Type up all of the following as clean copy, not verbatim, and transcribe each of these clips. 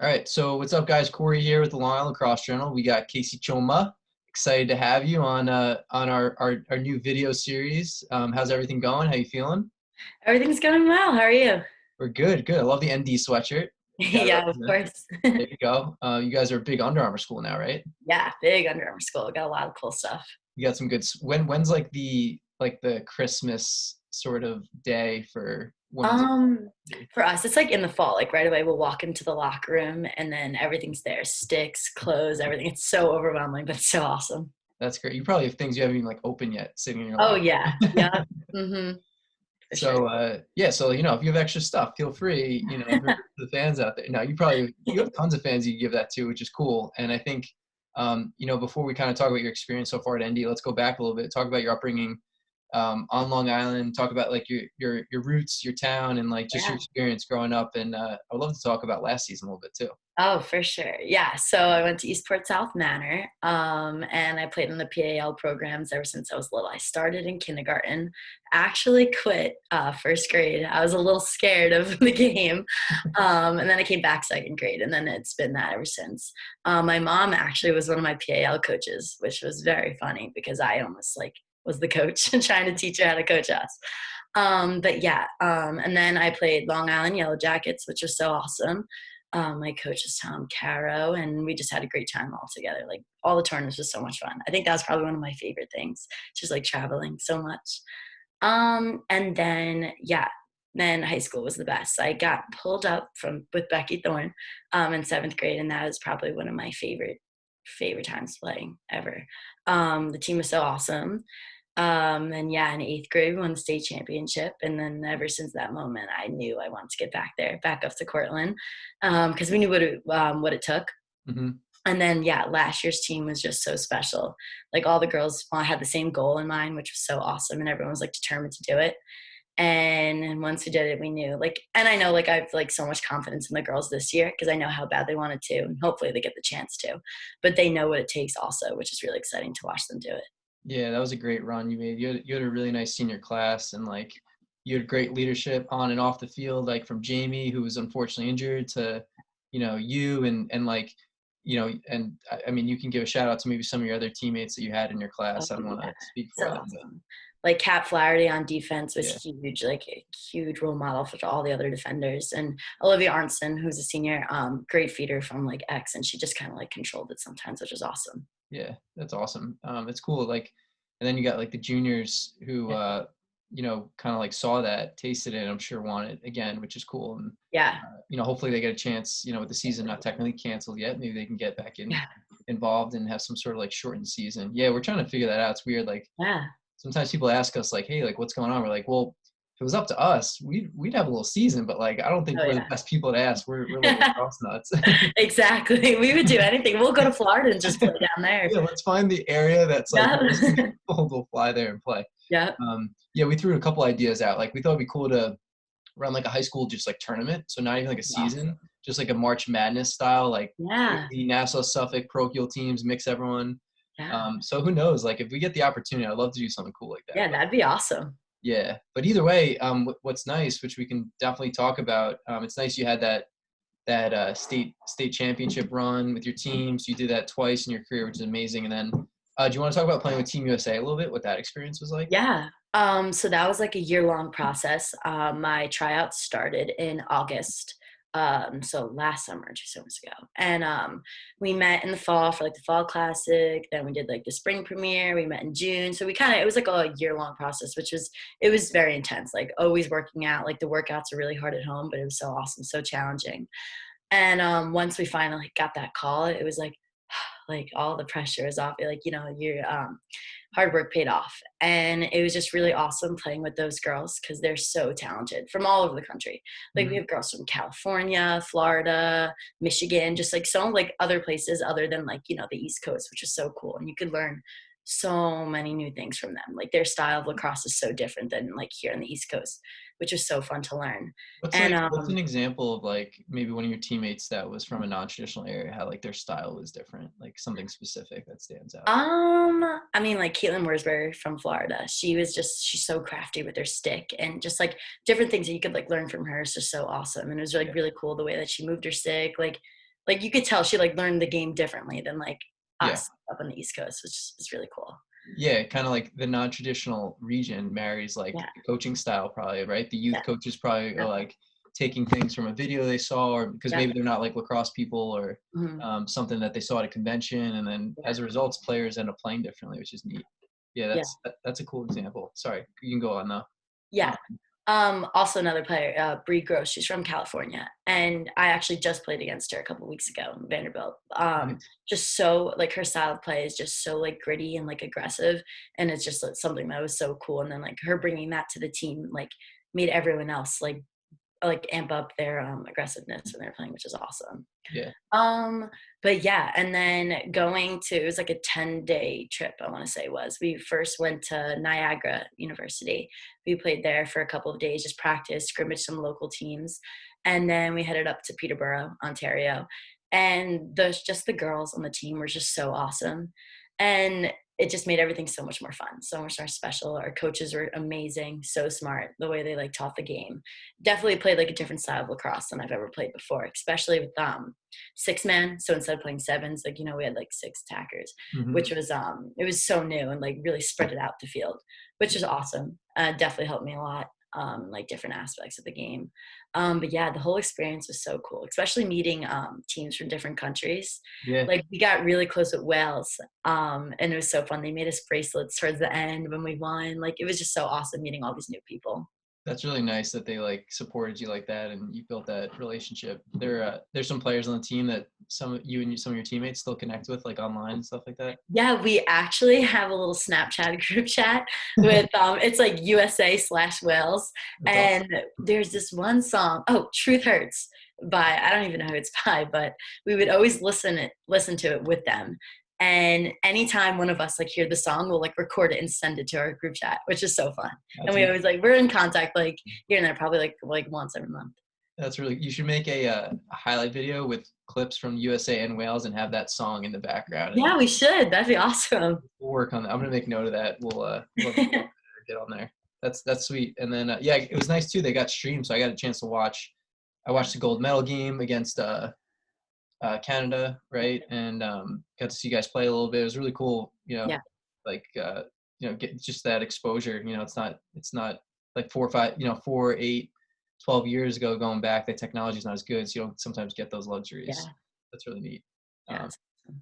All right, so what's up, guys? Corey here with the Long Island Cross Journal. We got Kasey Choma. Excited to have you on our new video series. How's everything going? How you feeling? Everything's going well. How are you? We're good, good. I love the ND sweatshirt. Got to Yeah, of represent. course. There you go. You guys are a big Under Armour school now, right? Yeah, big Under Armour school. Got a lot of cool stuff. You got some good. When's like the Christmas sort of day for women's Um, activity? for us, it's like in the fall, like right away we'll walk into the locker room and then everything's there. Sticks, clothes, everything. It's so overwhelming, but it's so awesome. That's great. You probably have things you haven't even like open yet sitting in your Oh locker. yeah. Yeah. Mm-hmm. For sure. So yeah, so if you have extra stuff, feel free, for the fans out there. Now you have tons of fans you can give that to, which is cool. And I think before we kind of talk about your experience so far at ND, let's go back a little bit, talk about your upbringing on Long Island, talk about like your roots, your town, and like just your Yeah. experience growing up. And I'd love to talk about last season a little bit too. Oh, for sure. Yeah. So I went to Eastport South Manor, and I played in the PAL programs ever since I was little. I started in kindergarten, actually quit first grade. I was a little scared of the game. And then I came back second grade, and then it's been that ever since. My mom actually was one of my PAL coaches, which was very funny because I almost like was the coach and trying to teach her how to coach us. But yeah, and then I played Long Island Yellow Jackets, which was so awesome. My coach is Tom Caro, and we just had a great time all together. Like all the tournaments was so much fun. I think that was probably one of my favorite things, just like traveling so much. And then yeah, then high school was the best. I got pulled up from with Becky Thorne in seventh grade, and that was probably one of my favorite times playing ever. The team was so awesome. And yeah, in eighth grade, we won the state championship. And then ever since that moment, I knew I wanted to get back there, back up to Cortland, because we knew what it took. Hmm. And then yeah, last year's team was just so special. Like all the girls had the same goal in mind, which was so awesome, and everyone was like determined to do it. And once we did it, we knew like, and I know like I've like so much confidence in the girls this year because I know how bad they wanted to, and hopefully they get the chance to. But they know what it takes also, which is really exciting to watch them do it. Yeah, that was a great run you made. You had a really nice senior class, and like you had great leadership on and off the field, like from Jamie, who was unfortunately injured, to you and like and I mean you can give a shout out to maybe some of your other teammates that you had in your Oh class. I don't want yeah, to speak so for them, but awesome. Like Kat Flaherty on defense was yeah, huge, like a huge role model for all the other defenders. And Olivia Arnson, who's a senior, great feeder from like X, and she just kind of like controlled it sometimes, which was awesome. yeah, that's awesome. It's cool. Like, and then you got like the juniors who Yeah. kind of like saw that, tasted it, and I'm sure want it again, which is cool. And Yeah. hopefully they get a chance, with the season not technically canceled yet, maybe they can get back Yeah. involved and have some sort of like shortened season. Yeah, we're trying to figure that out. It's weird. Like Yeah. sometimes people ask us like, hey, like what's going on? We're like, well, if it was up to us, we'd have a little season, but like I don't think Oh we're the yeah. best people to ask. We're little cross nuts. Exactly. We would do anything. We'll go to Florida and just play down there. Yeah, let's find the area that's like Yeah. most people will fly there and play. Yeah. Yeah, we threw a couple ideas out. Like we thought it'd be cool to run like a high school just like tournament. So not even like a season, Awesome. just like a March Madness style, like Yeah. the Nassau, Suffolk parochial teams, mix everyone. Yeah. So who knows? Like if we get the opportunity, I'd love to do something cool like that. Yeah. But That'd be awesome. yeah, but either way, what's nice, which we can definitely talk about, it's nice you had that state championship run with your teams. You did that twice in your career, which is amazing. And then, do you want to talk about playing with Team USA a little bit? What that experience was like? Yeah. So that was like a year-long process. My tryouts started in August. So last summer, 2 summers ago. And we met in the fall for like the fall classic. Then we did like the spring premiere. We met in June. So it was like a year-long process, it was very intense, like always working out. Like the workouts are really hard at home, but it was so awesome, so challenging. And once we finally got that call, it was like all the pressure is off. Like, your hard work paid off. And it was just really awesome playing with those girls because they're so talented from all over the country. Like we Mhm. have girls from California, Florida, Michigan, just like so like other places other than like, the East Coast, which is so cool. And you could learn so many new things from them. Like their style of lacrosse is so different than like here on the East Coast, which is so fun to learn. And What's an example of like maybe one of your teammates that was from a non-traditional area, how like their style was different, like something specific that stands out? I mean, like Caitlin Worsberg from Florida, she's so crafty with her stick and just like different things that you could like learn from her is just so awesome. And it was like Yeah. really cool the way that she moved her stick. Like like you could tell she like learned the game differently than like Yeah. us up on the East Coast, which is really cool. Yeah, kind of like the non-traditional region marries like Yeah, the coaching style probably, right? The youth yeah, coaches probably are yeah, like taking things from a video they saw, or because yeah, maybe they're not like lacrosse people, or mhm, something that they saw at a convention, and then yeah, as a result, players end up playing differently, which is neat. Yeah, yeah. that's a cool example. Sorry, you can go on though. Yeah. Also another player, Bree Gross, she's from California, and I actually just played against her a couple weeks ago in Vanderbilt. Nice. Just so like her style of play is just so like gritty and like aggressive, and it's just like, something that was so cool. And then like her bringing that to the team like made everyone else like amp up their aggressiveness when they're playing, which is awesome. Yeah. Um, but yeah, and then going to it was like a 10-day trip, I want to say was. We first went to Niagara University. We played there for a couple of days, just practiced, scrimmaged some local teams. And then we headed up to Peterborough, Ontario. And the girls on the team were just so awesome. And it just made everything so much more fun, so much more special. Our coaches were amazing, so smart, the way they like taught the game. Definitely played like a different style of lacrosse than I've ever played before, especially with 6 man. So instead of playing sevens, like we had like six attackers, Hmm. which was it was so new and like really spread it out the field, which is awesome. Definitely helped me a lot, like different aspects of the game. But yeah, the whole experience was so cool, especially meeting teams from different countries. Yeah. Like we got really close with Wales, and it was so fun. They made us bracelets towards the end when we won. Like it was just so awesome meeting all these new people. That's really nice that they like supported you like that and you built that relationship. There's some players on the team that some of your teammates still connect with like online and stuff like that. Yeah, we actually have a little Snapchat group chat with it's like USA/Wales, That's awesome. and there's this one song, oh, Truth Hurts by, I don't even know who it's by, but we would always listen to it with them. And anytime one of us like hear the song, we'll like record it and send it to our group chat, which is so fun. And That's we neat. always like we're in contact like here and there, probably like once every month. That's really. You should make a highlight video with clips from USA and Wales and have that song in the background, and Yeah, we should. That'd be awesome. we'll work on that. I'm gonna make note of that. We'll get on there. That's sweet. And then yeah, it was nice too. They got streamed, so I got a chance to watch. I watched the gold medal game against Canada, right? And got to see you guys play a little bit. It was really cool. Yeah, Like get just that exposure. It's not like 4 or 5, 4, 8, 12 years ago going back. The technology's not as good, so you don't sometimes get those luxuries. yeah, That's really neat. yeah. Um,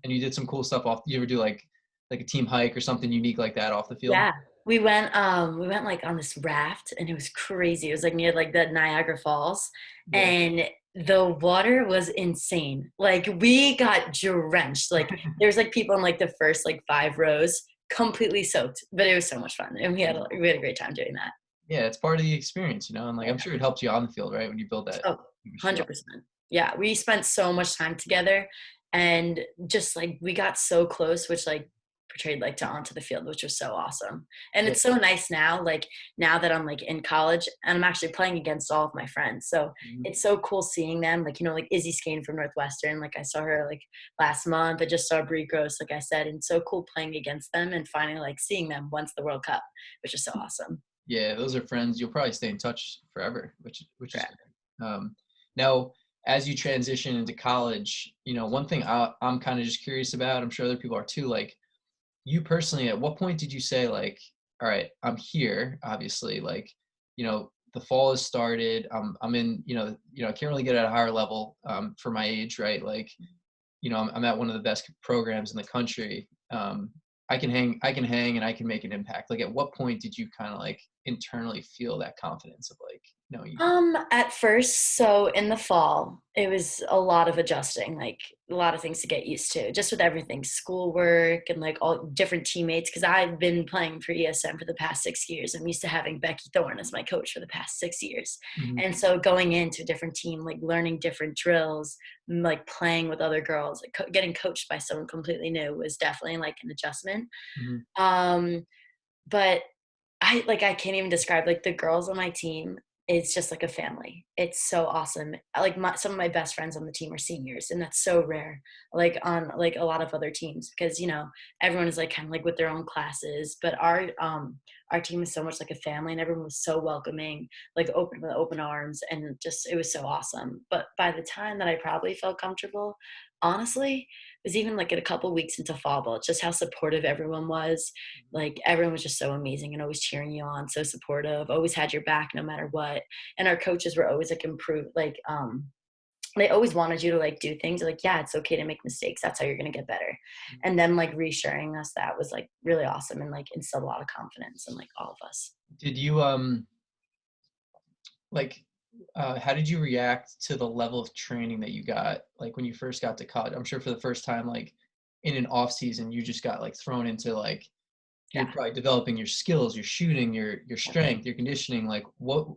and you did some cool stuff off. You ever do like a team hike or something unique like that off the field? Yeah. We went like on this raft and it was crazy. It was like near like the Niagara Falls, Yeah. and the water was insane. Like we got drenched. Like there's like people in like the first like 5 rows completely soaked, but it was so much fun. And we had a great time doing that. Yeah, it's part of the experience, and like Yeah. I'm sure it helps you on the field, right? When you build that Oh, chemistry up. 100%. Yeah, we spent so much time together, and just like we got so close, which like portrayed like to onto the field, which was so awesome. And Yeah. it's so nice now, like now that I'm like in college and I'm actually playing against all of my friends. So Mhm. it's so cool seeing them. Like, like Izzy Skane from Northwestern. Like I saw her like last month. I just saw Brie Gross, like I said, and so cool playing against them and finally like seeing them once the World Cup, which is so awesome. Yeah, those are friends you'll probably stay in touch forever, which is Correct. good. Now, as you transition into college, one thing I'm kind of just curious about, I'm sure other people are too, like you personally, at what point did you say like, all right, I'm here, obviously, like, the fall has started. I'm in, I can't really get at a higher level for my age, right? Like, I'm at one of the best programs in the country. I can hang and I can make an impact. Like, at what point did you kind of like internally feel that confidence of like, no, you can. At first, so in the fall, it was a lot of adjusting, like a lot of things to get used to, just with everything, schoolwork and like all different teammates. Because I've been playing for ESM for the past 6 years. I'm used to having Becky Thorne as my coach for the past 6 years, Mhm. and so going into a different team, like learning different drills, like playing with other girls, like getting coached by someone completely new was definitely like an adjustment. Mhm. Um, but I can't even describe like the girls on my team. It's just like a family. It's so awesome. Like some of my best friends on the team are seniors, and that's so rare. Like on like a lot of other teams, because everyone is like kind of like with their own classes. But our team was so much like a family, and everyone was so welcoming, like open with open arms, and just it was so awesome. But by the time that I probably felt comfortable, honestly, it was even like in a couple weeks into fall ball, just how supportive everyone was. Like everyone was just so amazing and always cheering you on, so supportive, always had your back no matter what. And our coaches were always like improve, like they always wanted you to like do things like, yeah, it's okay to make mistakes, that's how you're going to get better. And then like reassuring us that was like really awesome, and like instilled a lot of confidence in like all of us. Did you like how did you react to the level of training that you got like when you first got to college? I'm sure for the first time, like in an off season, you just got like thrown into like you're Yeah. probably developing your skills, your shooting, your Yeah. strength, your conditioning. Like what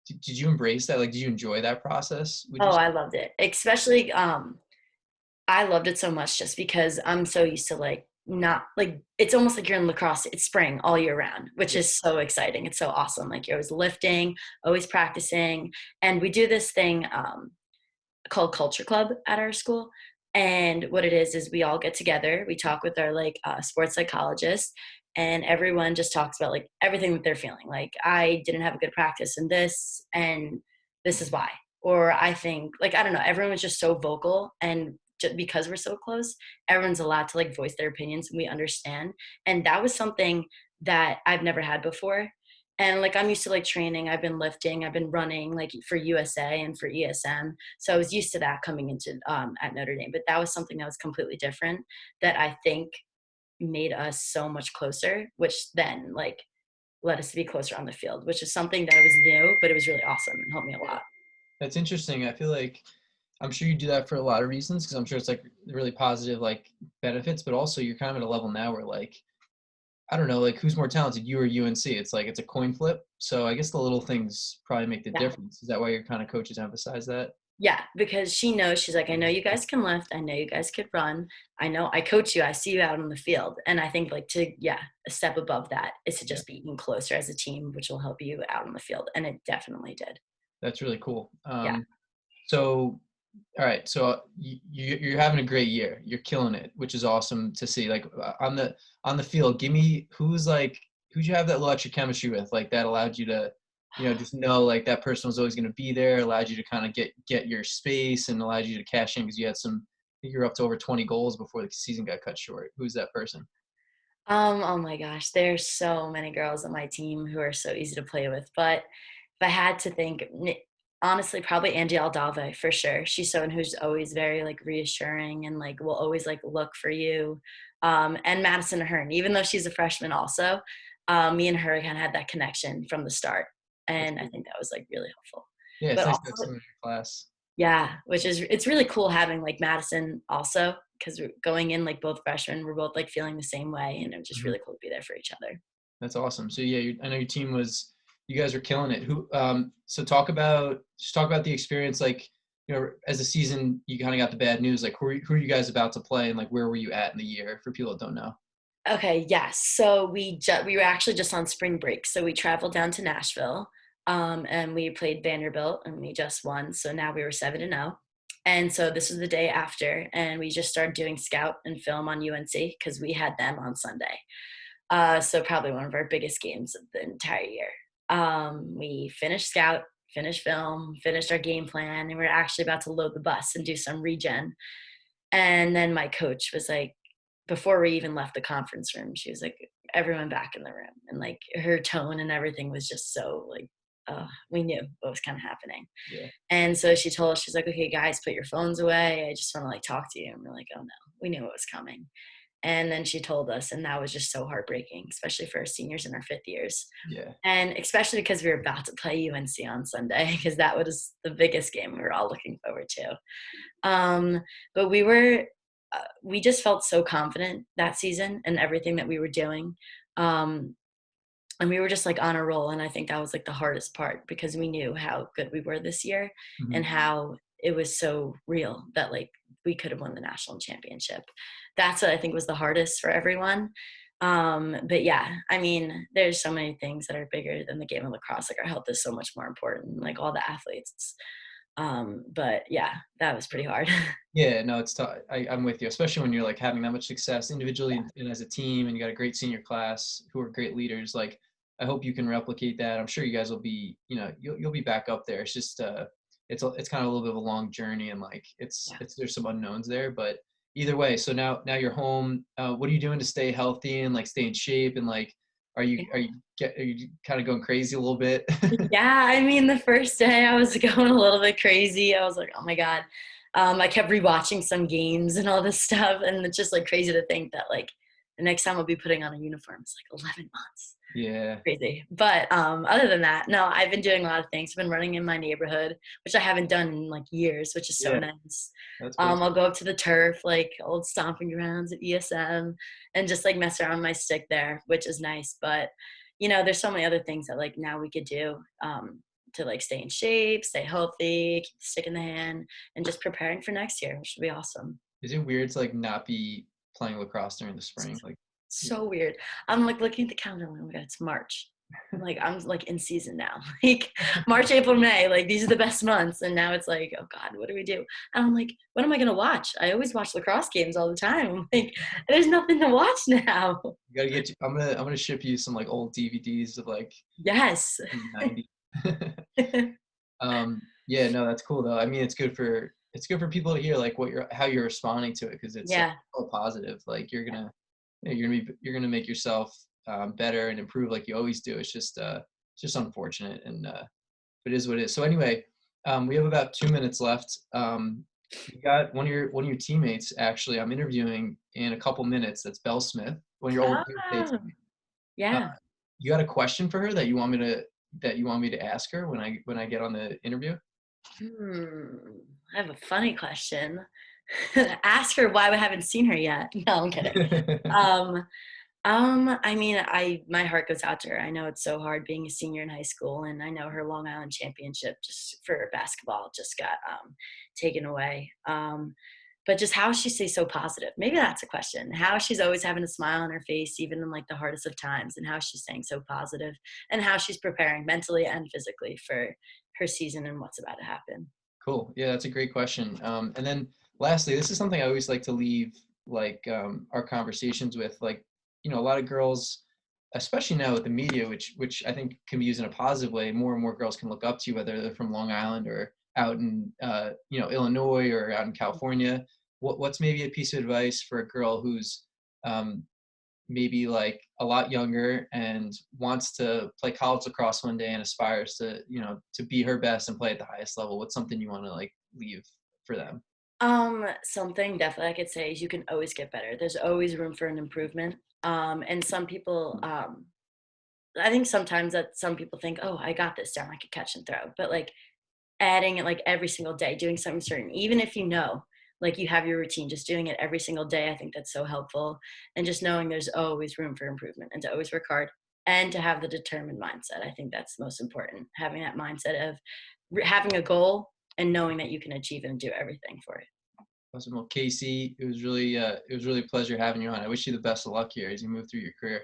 did you embrace that? Like did you enjoy that process, would you Oh, say? I loved it, especially I loved it so much just because I'm so used to like not like it's almost like you're in lacrosse. It's spring all year round, which Yeah. is so exciting. It's so awesome. Like you're always lifting, always practicing. And we do this thing called Culture Club at our school. And what it is we all get together, we talk with our like sports psychologist, and everyone just talks about like everything that they're feeling. Like, I didn't have a good practice in this, and this is why. Or I think, like, I don't know, everyone was just so vocal. And just because we're so close, everyone's allowed to like voice their opinions and we understand. And that was something that I've never had before. And like I'm used to like training, I've been lifting, I've been running like for USA and for ESM, so I was used to that coming into at Notre Dame. But that was something that was completely different that I think made us so much closer, which then like led us to be closer on the field, which is something that was new, but it was really awesome and helped me a Yeah. lot. That's interesting. I feel like I'm sure you do that for a lot of reasons because I'm sure it's like really positive like benefits, but also you're kind of at a level now where like I don't know, like who's more talented, you or UNC? It's like it's a coin flip. So I guess the little things probably make the Yeah. difference. Is that why your kind of coaches emphasize that? Yeah, because she knows, she's like, I know you guys can lift. I know you guys could run. I know I coach you. I see you out on the field. And I think like to, yeah, a step above that is to Yeah, just be even closer as a team, which will help you out on the field. And it definitely did. that's really cool. Yeah. So all right, so you're having a great year. You're killing it, which is awesome to see. Like on the field, give me who'd you have that little extra chemistry with, like that allowed you to, just know like that person was always going to be there, allowed you to kind of get your space, and allowed you to cash in because you had some. I think you're up to over 20 goals before the season got cut short. Who's that person? Oh my gosh, there's so many girls on my team who are so easy to play with. But if I had to think, honestly, probably Andy Aldave for sure. She's someone who's always very like reassuring and like will always like look for you. And Madison Ahern, even though she's a freshman, also, me and her kind of had that connection from the start, That's and I cool. think that was like really helpful. Yeah, it's But nice to have also, someone in your class. yeah, which is it's really cool having like Madison also, because we're going in like both freshmen, we're both like feeling the same way, and it was just Mhm. really cool to be there for each other. That's awesome. So yeah, I know your team was, you guys are killing it. So talk about the experience, like, as the season, you kind of got the bad news, like who are you guys about to play and like where were you at in the year for people that don't know? Okay, yes. So we were actually just on spring break, so we traveled down to Nashville, and we played Vanderbilt, and we just won. So now we were 7-0, and so this was the day after, and we just started doing scout and film on UNC because we had them on Sunday. So probably one of our biggest games of the entire year. We finished scout, finished film, finished our game plan, and we were actually about to load the bus and do some regen. And then my coach was like, before we even left the conference room, she was like, everyone back in the room. And like her tone and everything was just so like, we knew what was kind of happening. Yeah. And so she told us, she's like, okay, guys, put your phones away. I just want to like talk to you. And we're like, oh no, we knew what was coming. And then she told us, and that was just so heartbreaking, especially for our seniors in our fifth years. Yeah. And especially because we were about to play UNC on Sunday, because that was the biggest game we were all looking forward to. But we just felt so confident that season and everything that we were doing. Um, and we were just like on a roll. And I think that was like the hardest part because we knew how good we were this year Mhm. and how it was so real that like we could have won the national championship. That's what I think was the hardest for everyone. But yeah, I mean, there's so many things that are bigger than the game of lacrosse. Like our health is so much more important, like all the athletes. But yeah, that was pretty hard. Yeah, no, it's tough. I'm with you, especially when you're like having that much success individually and as a team, and you got a great senior class who are great leaders. Like, I hope you can replicate that. I'm sure you guys will be, you'll be back up there. It's just, it's kind of a little bit of a long journey, and like, Yeah. it's there's some unknowns there, but either way. So now you're home. What are you doing to stay healthy and like stay in shape, and like, are you kind of going crazy a little bit? Yeah, I mean, the first day I was going a little bit crazy. I was like, oh my God. I kept rewatching some games and all this stuff. And it's just like crazy to think that like the next time I'll be putting on a uniform is like 11 months. Yeah, Crazy. But other than that, no, I've been doing a lot of things. I've been running in my neighborhood, which I haven't done in like years, which is so yeah, nice. that's cool. I'll go up to the turf, like old stomping grounds at ESM, and just like mess around with my stick there, which is nice. But there's so many other things that like now we could do to like stay in shape, stay healthy, keep the stick in the hand, and just preparing for next year, which would be awesome. Is it weird to like not be playing lacrosse during the spring? Like, yeah. So weird. I'm like looking at the calendar. I'm like, oh my God, it's March. I'm like in season now. Like March, April, May. Like these are the best months. And now it's like, oh God, what do we do? And I'm like, what am I gonna watch? I always watch lacrosse games all the time. I'm like, there's nothing to watch now. You gotta get you. I'm gonna ship you some like old DVDs of like Yes. from the '90s. Yeah, no, that's cool though. I mean, it's good for people to hear like how you're responding to it, because it's Yeah. so positive. Like you're gonna make yourself better and improve like you always do. It's just unfortunate, and it is what it is. So anyway, we have about 2 minutes left. We got one of your teammates actually. I'm interviewing in a couple minutes. That's Belle Smith, one of your old Penn State Oh, teammates. Uh, yeah. you got a question for her that you want me to ask her when I get on the interview? I have a funny question. Ask her why we haven't seen her yet. No, I'm kidding. Um, I mean, my heart goes out to her. I know it's so hard being a senior in high school, and I know her Long Island championship just for basketball just got taken away. But just how she stays so positive. Maybe that's a question. How she's always having a smile on her face, even in like the hardest of times, and how she's staying so positive, and how she's preparing mentally and physically for her season and what's about to happen. Cool. Yeah, that's a great question. And then lastly, this is something I always like to leave like our conversations with. Like, a lot of girls, especially now with the media, which I think can be used in a positive way. More and more girls can look up to you, whether they're from Long Island or out in Illinois or out in California. What's maybe a piece of advice for a girl who's um, maybe like a lot younger and wants to play college lacrosse one day and aspires to be her best and play at the highest level? What's something you want to like leave for them? Something definitely I could say is you can always get better. There's always room for an improvement. And some people, I think sometimes that some people think, oh, I got this down, I could catch and throw. But like adding it like every single day, doing something certain, even if like you have your routine, just doing it every single day, I think that's so helpful. And just knowing there's always room for improvement and to always work hard and to have the determined mindset. I think that's most important. Having that mindset of having a goal and knowing that you can achieve it and do everything for it. Awesome. Well, Kasey, it was really a pleasure having you on. I wish you the best of luck here as you move through your career.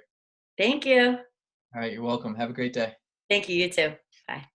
Thank you. All right, you're welcome. Have a great day. Thank you. You too. Bye.